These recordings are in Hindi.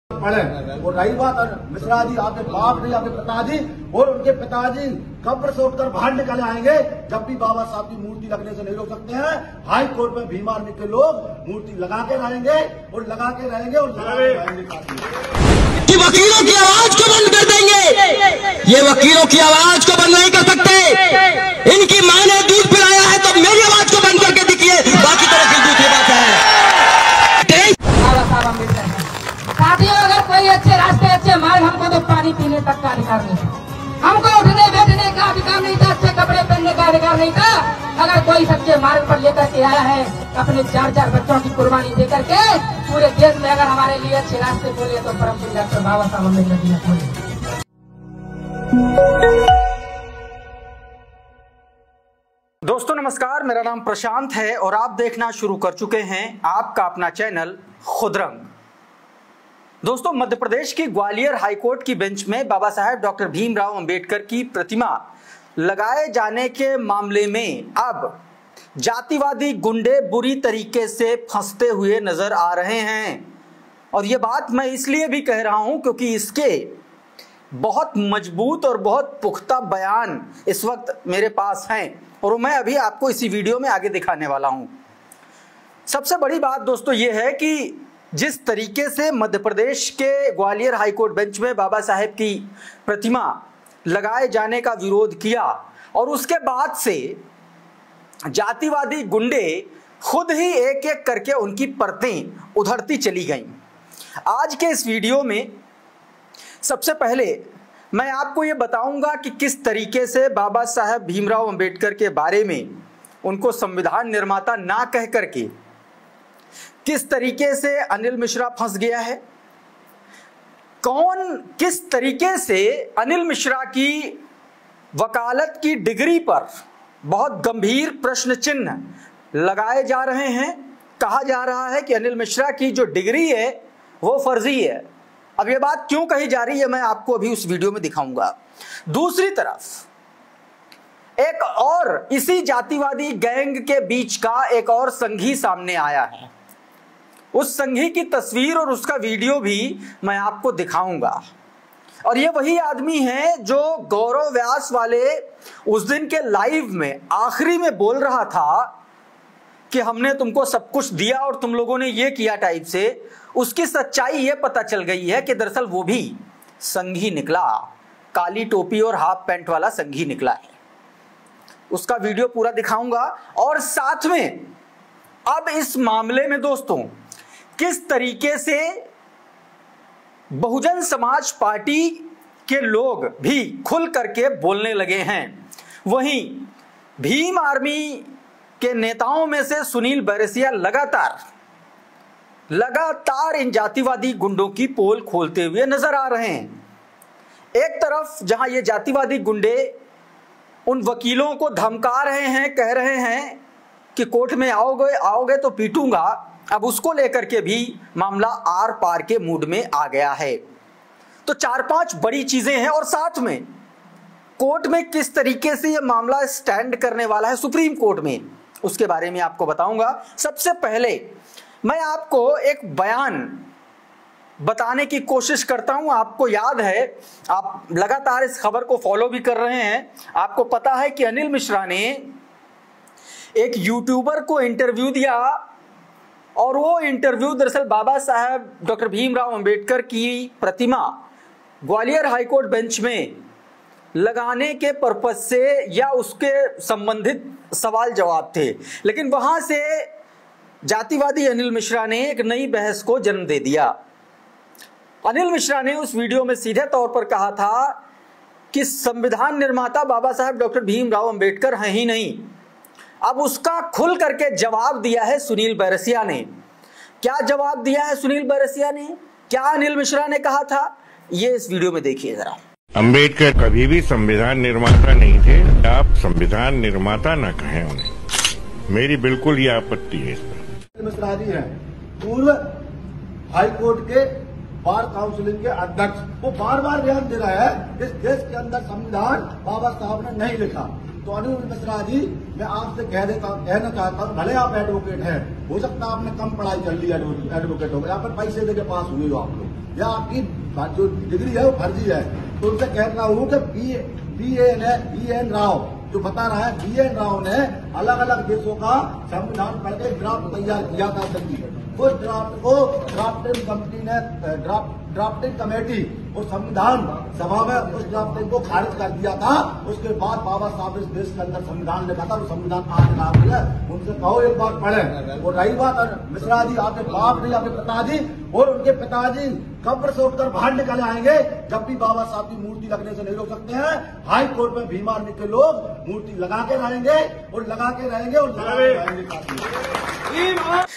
पढ़े। और रही बात मिश्रा जी, आपके बाप नहीं, आपके पिताजी और उनके पिताजी कब्र से उठकर बाहर निकल आएंगे जब भी बाबा साहब की मूर्ति लगने से नहीं रोक सकते हैं। हाई कोर्ट में भीम आर्मी के लोग मूर्ति लगा के रहेंगे और लगा के रहेंगे और लगा के रहेंगे। कि वकीलों की आवाज को बंद कर देंगे, ये वकीलों की आवाज को बंद नहीं कर सकते। इनकी मां ने दूध पिलाया है तो मेरी आवाज को बंद करके दिखिए, बाकी तो वकील दूसरी बात है। साथियों, अगर कोई अच्छे रास्ते अच्छे मार्ग, हमको तो पानी पीने तक का अधिकार नहीं था, हमको उठने बैठने का अधिकार नहीं था, अच्छे कपड़े पहनने का अधिकार नहीं था। अगर कोई सच्चे मार्ग पर लेकर के आया है अपने 4-4 बच्चों की कुर्बानी देकर के पूरे देश में, अगर हमारे लिए अच्छे रास्ते खोले तो परम पूज्य डॉक्टर बाबा साहब अम्बेडकर जी खोले। दोस्तों नमस्कार, मेरा नाम प्रशांत है और आप देखना शुरू कर चुके हैं आपका अपना चैनल खुदरंग। दोस्तों, मध्य प्रदेश की ग्वालियर हाईकोर्ट की बेंच में बाबा साहेब डॉक्टर भीमराव अंबेडकर की प्रतिमा लगाए जाने के मामले में अब जातिवादी गुंडे बुरी तरीके से फंसते हुए नजर आ रहे हैं। और ये बात मैं इसलिए भी कह रहा हूं क्योंकि इसके बहुत मजबूत और बहुत पुख्ता बयान इस वक्त मेरे पास हैं और मैं अभी आपको इसी वीडियो में आगे दिखाने वाला हूं। सबसे बड़ी बात दोस्तों ये है कि जिस तरीके से मध्य प्रदेश के ग्वालियर हाईकोर्ट बेंच में बाबा साहेब की प्रतिमा लगाए जाने का विरोध किया और उसके बाद से जातिवादी गुंडे खुद ही एक एक करके उनकी परतें उधड़ती चली गईं। आज के इस वीडियो में सबसे पहले मैं आपको ये बताऊंगा कि किस तरीके से बाबा साहेब भीमराव अंबेडकर के बारे में उनको संविधान निर्माता ना कह करके किस तरीके से अनिल मिश्रा फंस गया है, कौन किस तरीके से अनिल मिश्रा की वकालत की डिग्री पर बहुत गंभीर प्रश्न चिन्ह लगाए जा रहे हैं। कहा जा रहा है कि अनिल मिश्रा की जो डिग्री है वो फर्जी है। अब ये बात क्यों कही जा रही है मैं आपको अभी उस वीडियो में दिखाऊंगा। दूसरी तरफ एक और इसी जातिवादी गैंग के बीच का एक और संघी सामने आया है। उस संघी की तस्वीर और उसका वीडियो भी मैं आपको दिखाऊंगा। और ये वही आदमी है जो गौरव व्यास वाले उस दिन के लाइव में आखिरी में बोल रहा था कि हमने तुमको सब कुछ दिया और तुम लोगों ने ये किया टाइप से। उसकी सच्चाई ये पता चल गई है कि दरअसल वो भी संघी निकला, काली टोपी और हाफ पैंट वाला संघी निकला है। उसका वीडियो पूरा दिखाऊंगा और साथ में अब इस मामले में दोस्तों किस तरीके से बहुजन समाज पार्टी के लोग भी खुल करके बोलने लगे हैं। वहीं भीम आर्मी के नेताओं में से सुनील बैरसिया लगातार इन जातिवादी गुंडों की पोल खोलते हुए नजर आ रहे हैं। एक तरफ जहां ये जातिवादी गुंडे उन वकीलों को धमका रहे हैं, कह रहे हैं कि कोर्ट में आओगे तो पीटूंगा, अब उसको लेकर के भी मामला आर पार के मूड में आ गया है। तो 4-5 बड़ी चीजें हैं और साथ में कोर्ट में किस तरीके से यह मामला स्टैंड करने वाला है सुप्रीम कोर्ट में, उसके बारे में आपको बताऊंगा। सबसे पहले मैं आपको एक बयान बताने की कोशिश करता हूं। आपको याद है, आप लगातार इस खबर को फॉलो भी कर रहे हैं, आपको पता है कि अनिल मिश्रा ने एक यूट्यूबर को इंटरव्यू दिया और वो इंटरव्यू दरअसल बाबा साहेब डॉक्टर भीमराव अंबेडकर की प्रतिमा ग्वालियर हाईकोर्ट बेंच में लगाने के पर्पज से या उसके संबंधित सवाल जवाब थे। लेकिन वहां से जातिवादी अनिल मिश्रा ने एक नई बहस को जन्म दे दिया। अनिल मिश्रा ने उस वीडियो में सीधे तौर पर कहा था कि संविधान निर्माता बाबा साहेब डॉक्टर भीमराव अंबेडकर हैं ही नहीं। अब उसका खुल करके जवाब दिया है सुनील बैरसिया ने। क्या जवाब दिया है सुनील बैरसिया ने, क्या अनिल मिश्रा ने कहा था, ये इस वीडियो में देखिए जरा। अंबेडकर कभी भी संविधान निर्माता नहीं थे। आप संविधान निर्माता न कहें उन्हें, मेरी बिल्कुल ये आपत्ति है इस पर। मिश्रा जी हैं पूर्व हाईकोर्ट के बार काउंसिलिंग के अध्यक्ष, वो बार बार बयान दे रहा है इस देश के अंदर संविधान बाबा साहब ने नहीं लिखा। तो अनिल मिश्रा जी, मैं आपसे कहना चाहता हूँ, भले आप एडवोकेट हैं हो सकता है आपने कम पढ़ाई कर ली, एडवोकेट हो गए, या फिर पैसे देके पास हुए हो आप लोग, या आपकी जो डिग्री है वो फर्जी है, तो उनसे कह रहा हूँ कि बी.एन. राव जो बता रहा है, बी.एन. राव ने अलग अलग देशों का संविधान पढ़ के ड्राफ्ट तैयार किया था दिल्ली में। उस ड्राफ्ट को ड्राफ्टिंग कमेटी और संविधान सभा में उस ड्राफ्टिंग को खारिज कर दिया था। उसके बाद बाबा साहब इस देश के अंदर संविधान लिखा था, वो संविधान आज लागू है, उनसे कहो एक बार पढ़े। और रही बात मिश्रा जी, आपके बाप नहीं, आपके पिताजी और उनके पिताजी कब्र से उठकर बाहर निकल आएंगे जब भी बाबा साहब की मूर्ति लगने से नहीं रोक सकते हैं। हाई कोर्ट में भीम आर्मी के लोग मूर्ति लगा के रहेंगे और लगा के रहेंगे और लगा के रहेंगे।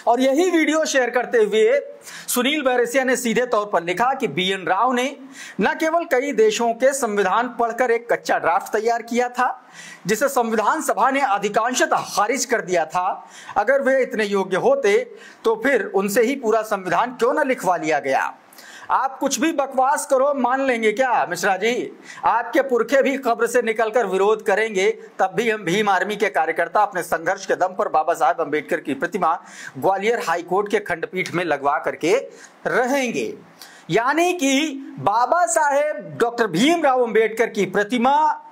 और यही वीडियो शेयर करते हुए सुनील बैरसिया ने सीधे तौर पर लिखा कि बी.एन. राव ने न केवल कई देशों के संविधान पढ़कर एक कच्चा ड्राफ्ट तैयार किया था जिसे संविधान सभा ने अधिकांशतः खारिज कर दिया था। अगर वे इतने योग्य होते तो फिर उनसे ही पूरा संविधान क्यों न लिखवा लिया गया। आप कुछ भी बकवास करो, मान लेंगे क्या मिश्रा जी? आपके पुरखे भी कब्र से निकलकर विरोध करेंगे, तब भी हम भीम आर्मी के कार्यकर्ता अपने संघर्ष के दम पर बाबा साहेब अंबेडकर की प्रतिमा ग्वालियर हाईकोर्ट के खंडपीठ में लगवा करके रहेंगे। यानी कि बाबा साहेब डॉक्टर भीमराव अंबेडकर की प्रतिमा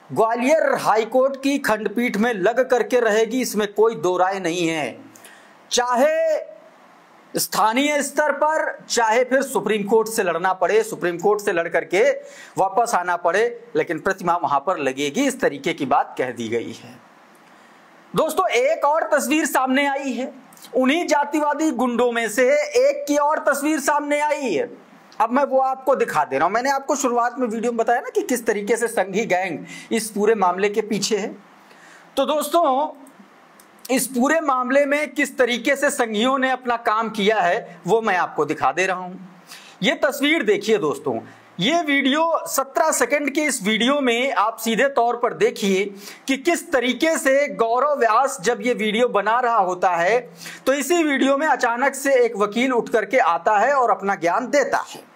ग्वालियर हाईकोर्ट की खंडपीठ में लग करके रहेगी, इसमें कोई दो राय नहीं है। चाहे स्थानीय स्तर पर, चाहे फिर सुप्रीम कोर्ट से लड़ना पड़े, सुप्रीम कोर्ट से लड़ करके वापस आना पड़े, लेकिन प्रतिमा वहां पर लगेगी। इस तरीके की बात कह दी गई है। दोस्तों, एक और तस्वीर सामने आई है, उन्हीं जातिवादी गुंडों में से एक की और तस्वीर सामने आई है। अब मैं वो आपको दिखा दे रहा हूं। मैंने आपको शुरुआत में वीडियो में बताया ना कि किस तरीके से संघी गैंग इस पूरे मामले के पीछे है। तो दोस्तों, इस पूरे मामले में किस तरीके से संघियों ने अपना काम किया है वो मैं आपको दिखा दे रहा हूं। ये तस्वीर देखिए दोस्तों, ये वीडियो 17 सेकंड के इस वीडियो में आप सीधे तौर पर देखिए कि किस तरीके से गौरव व्यास जब ये वीडियो बना रहा होता है तो इसी वीडियो में अचानक से एक वकील उठ करके आता है और अपना ज्ञान देता है।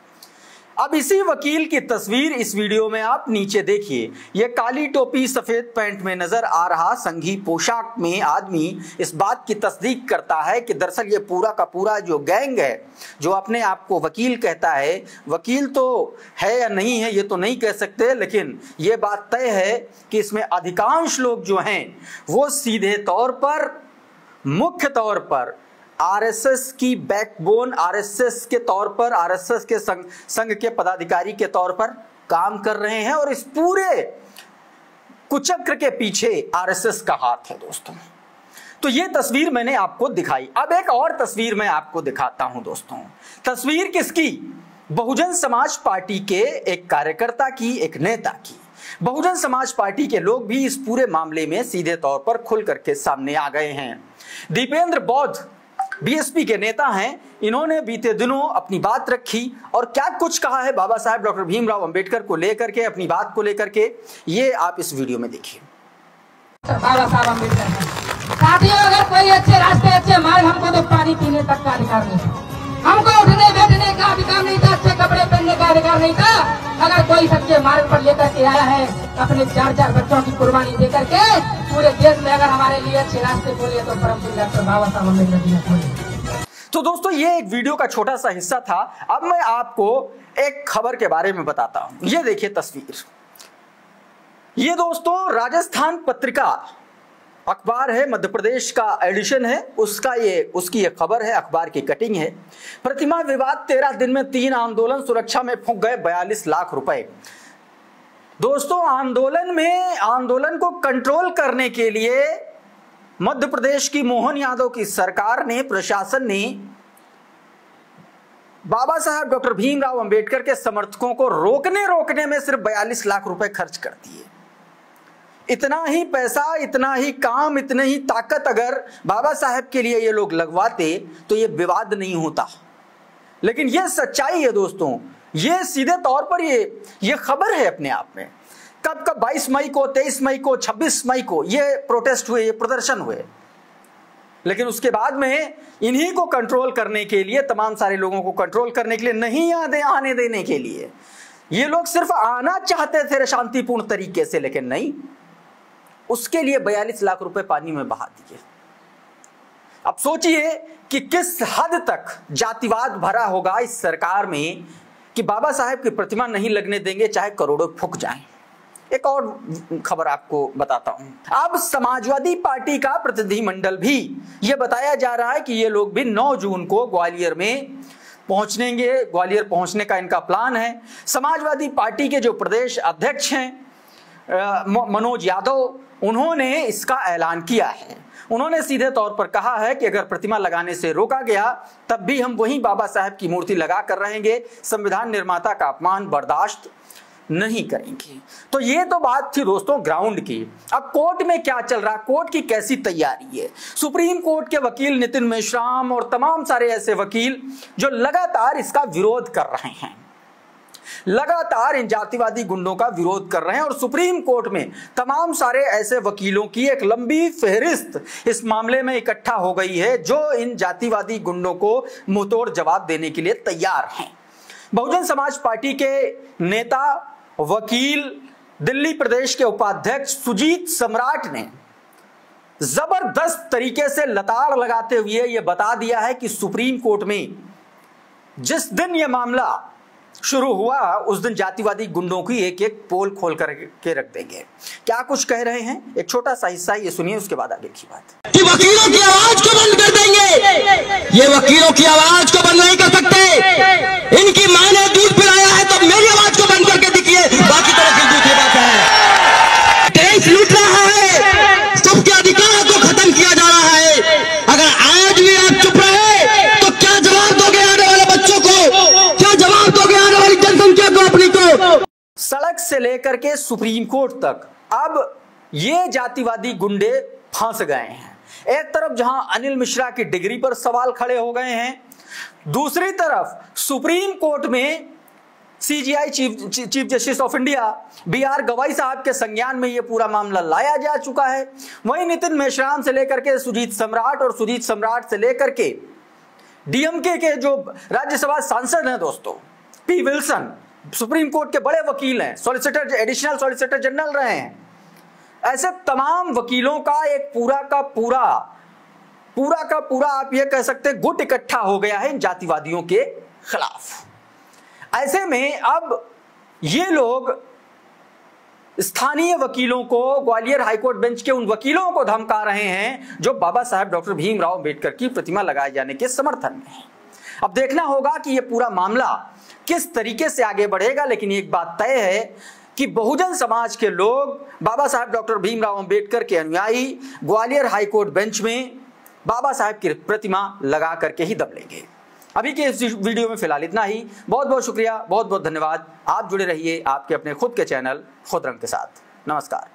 अब इसी वकील की तस्वीर इस वीडियो में आप नीचे देखिए। यह काली टोपी सफेद पैंट में नजर आ रहा संघी पोशाक में आदमी इस बात की तस्दीक करता है कि दरअसल ये पूरा का पूरा जो गैंग है, जो अपने आप को वकील कहता है, वकील तो है या नहीं है ये तो नहीं कह सकते, लेकिन ये बात तय है कि इसमें अधिकांश लोग जो हैं वो सीधे तौर पर, मुख्य तौर पर आरएसएस की बैकबोन, आरएसएस के तौर पर, आरएसएस के संघ के पदाधिकारी के तौर पर काम कर रहे हैं और इस पूरे कुचक्र के पीछे आरएसएस का हाथ है दोस्तों। तो ये तस्वीर मैंने आपको दिखाई। अब एक और तस्वीर मैं आपको दिखाता हूं दोस्तों। तस्वीर किसकी? बहुजन समाज पार्टी के एक कार्यकर्ता की, एक नेता की। बहुजन समाज पार्टी के लोग भी इस पूरे मामले में सीधे तौर पर खुल करके सामने आ गए हैं। दीपेंद्र बौद्ध बीएसपी के नेता हैं, इन्होंने बीते दिनों अपनी बात रखी और क्या कुछ कहा है बाबा साहेब डॉक्टर भीमराव अंबेडकर को लेकर के, अपनी बात को लेकर के, ये आप इस वीडियो में देखिए। बाबा साहब अंबेडकर साथियों, अगर कोई अच्छे रास्ते, अच्छे मार्ग, हमको तो पानी पीने तक का अधिकार नहीं था, हमको उठने बैठने का अधिकार नहीं था, अच्छे कपड़े पहनने का अधिकार नहीं था। अगर कोई सच्चे मार्ग पर लेकर के आया है अपने 4-4 बच्चों की कुर्बानी देकर के, पूरे देश में अगर हमारे लिए अच्छे रास्ते खोले तो परम पूज्य डॉक्टर बाबा साहब अम्बेडकर जी ने खोले। तो दोस्तों, ये एक वीडियो का छोटा सा हिस्सा था। अब मैं आपको एक खबर के बारे में बताता हूं। ये देखिए तस्वीर, ये दोस्तों राजस्थान पत्रिका अखबार है, मध्य प्रदेश का एडिशन है, उसकी ये खबर है, अखबार की कटिंग है। प्रतिमा विवाद 13 दिन में 3 आंदोलन, सुरक्षा में फूंक गए 42 लाख रुपए। दोस्तों, आंदोलन को कंट्रोल करने के लिए मध्य प्रदेश की मोहन यादव की सरकार ने, प्रशासन ने बाबा साहब डॉक्टर भीमराव अंबेडकर के समर्थकों को रोकने में सिर्फ 42 लाख रुपए खर्च कर दिए। इतना ही पैसा, इतना ही काम, इतनी ही ताकत अगर बाबा साहब के लिए ये लोग लगवाते तो ये विवाद नहीं होता। लेकिन ये सच्चाई है दोस्तों, ये सीधे तौर पर ये खबर है अपने आप में। कब 22 मई को, 23 मई को, 26 मई को ये प्रोटेस्ट हुए, ये प्रदर्शन हुए, लेकिन उसके बाद में इन्हीं को कंट्रोल करने के लिए, तमाम सारे लोगों को कंट्रोल करने के लिए, नहीं आने देने के लिए, ये लोग सिर्फ आना चाहते थे शांतिपूर्ण तरीके से, लेकिन नहीं, उसके लिए 42 लाख रुपए पानी में बहा दिए। अब सोचिए कि किस हद तक जातिवाद भरा होगा इस सरकार में कि बाबा साहेब की प्रतिमा नहीं लगने देंगे चाहे करोड़ों फूक जाएं। एक और खबर आपको बताता हूं। अब समाजवादी पार्टी का प्रतिनिधिमंडल भी यह बताया जा रहा है कि ये लोग भी 9 जून को ग्वालियर में पहुंचेंगे। ग्वालियर पहुंचने का इनका प्लान है। समाजवादी पार्टी के जो प्रदेश अध्यक्ष हैं मनोज यादव, उन्होंने इसका ऐलान किया है। उन्होंने सीधे तौर पर कहा है कि अगर प्रतिमा लगाने से रोका गया तब भी हम वहीं बाबा साहेब की मूर्ति लगा कर रहेंगे, संविधान निर्माता का अपमान बर्दाश्त नहीं करेंगे। तो ये तो बात थी दोस्तों ग्राउंड की। अब कोर्ट में क्या चल रहा, कोर्ट की कैसी तैयारी है। सुप्रीम कोर्ट के वकील नितिन मेश्राम और तमाम सारे ऐसे वकील जो लगातार इसका विरोध कर रहे हैं, लगातार इन जातिवादी गुंडों का विरोध कर रहे हैं। और सुप्रीम कोर्ट में तमाम सारे ऐसे वकीलों की एक लंबी फहरिस्त इस मामले में इकट्ठा हो गई है जो इन जातिवादी गुंडों को मुंहतोड़ जवाब देने के लिए तैयार हैं। बहुजन समाज पार्टी के नेता, वकील, दिल्ली प्रदेश के उपाध्यक्ष सुजीत सम्राट ने जबरदस्त तरीके से लताड़ लगाते हुए यह बता दिया है कि सुप्रीम कोर्ट में जिस दिन यह मामला शुरू हुआ उस दिन जातिवादी गुंडों की एक एक पोल खोल करके रख देंगे। क्या कुछ कह रहे हैं, एक छोटा सा हिस्सा ये सुनिए, उसके बाद आगे की बात। कि वकीलों की आवाज को बंद कर देंगे, ये वकीलों की आवाज को बंद नहीं कर सकते। इनकी मां ने दूध पिलाया है तो मेरी आवाज को बंद करके दिखिए, बाकी तो वकील दूसरी बात है। देश लूट रहा है, सबके अधिकार को खत्म किया जा रहा है। अगर आज भी आप चुप रहे तो क्या जवाब दोगे आने वाले बच्चों को, क्या जवाब दोगे आने वाली जनसंख्या को, अपनी को। सड़क से लेकर के सुप्रीम कोर्ट तक अब ये जातिवादी गुंडे फंस गए हैं। एक तरफ जहां अनिल मिश्रा की डिग्री पर सवाल खड़े हो गए हैं, दूसरी तरफ सुप्रीम कोर्ट में CGI chief justice of India BR गवाई साहब के संज्ञान में यह पूरा मामला लाया जा चुका है। वहीं नितिन मेश्राम से लेकर के सुजीत सम्राट और सुजीत सम्राट से लेकर के डीएमके के जो राज्यसभा सांसद हैं दोस्तों, पी विल्सन, सुप्रीम कोर्ट के बड़े वकील हैं, सॉलिसिटर, एडिशनल सॉलिसिटर जनरल रहे हैं, ऐसे तमाम वकीलों का एक पूरा का पूरा आप ये कह सकते हैं गुट इकट्ठा हो गया है इन जातिवादियों के खिलाफ। ऐसे में अब ये लोग स्थानीय वकीलों को, ग्वालियर हाईकोर्ट बेंच के उन वकीलों को धमका रहे हैं जो बाबा साहेब डॉक्टर भीमराव अंबेडकर की प्रतिमा लगाए जाने के समर्थन में है। अब देखना होगा कि यह पूरा मामला किस तरीके से आगे बढ़ेगा, लेकिन एक बात तय है कि बहुजन समाज के लोग बाबा साहेब डॉक्टर भीमराव अंबेडकर के अनुयायी ग्वालियर हाईकोर्ट बेंच में बाबा साहेब की प्रतिमा लगा करके ही दम लेंगे। अभी के इस वीडियो में फिलहाल इतना ही। बहुत बहुत शुक्रिया, बहुत बहुत धन्यवाद। आप जुड़े रहिए आपके अपने खुद के चैनल खुद रंग के साथ। नमस्कार।